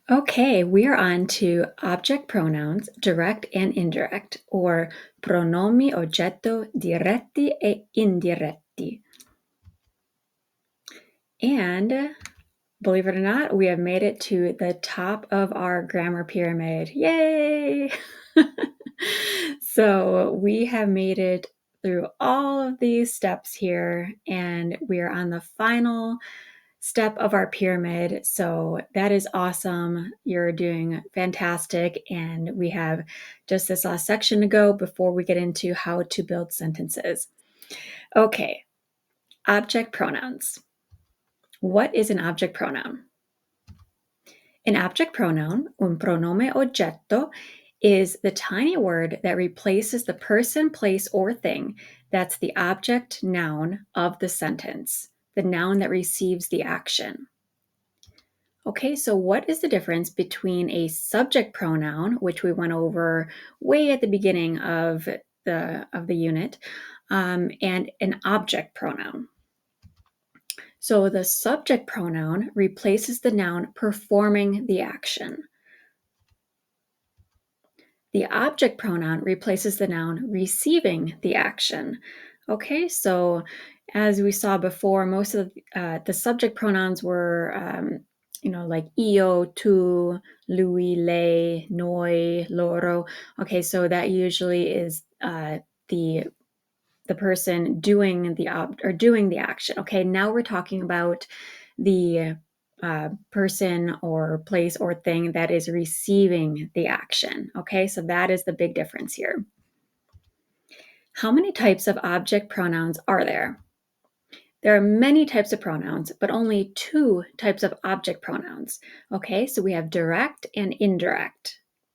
Okay, we are on to object pronouns, direct and indirect, or pronomi oggetto diretti e indiretti. And believe it or not, we have made it to the top of our grammar pyramid. Yay! So we have made it through all of these steps here, and we are on the final step of our pyramid. So that is awesome. You're doing fantastic. And we have just this last section to go before we get into how to build sentences. Okay, object pronouns. What is an object pronoun? An object pronoun, un pronome oggetto, is the tiny word that replaces the person, place, or thing that's the object noun of the sentence, the noun that receives the action. Okay, so what is the difference between a subject pronoun, which we went over way at the beginning of the unit, and an object pronoun? So the subject pronoun replaces the noun performing the action. The object pronoun replaces the noun receiving the action. Okay, so as we saw before, most of the subject pronouns were, like io, tu, lui, lei, noi, loro. Okay, so that usually is the person doing doing the action. Okay, now we're talking about the person or place or thing that is receiving the action. Okay, so that is the big difference here. How many types of object pronouns are there? There are many types of pronouns, but only two types of object pronouns. Okay, so we have direct and indirect.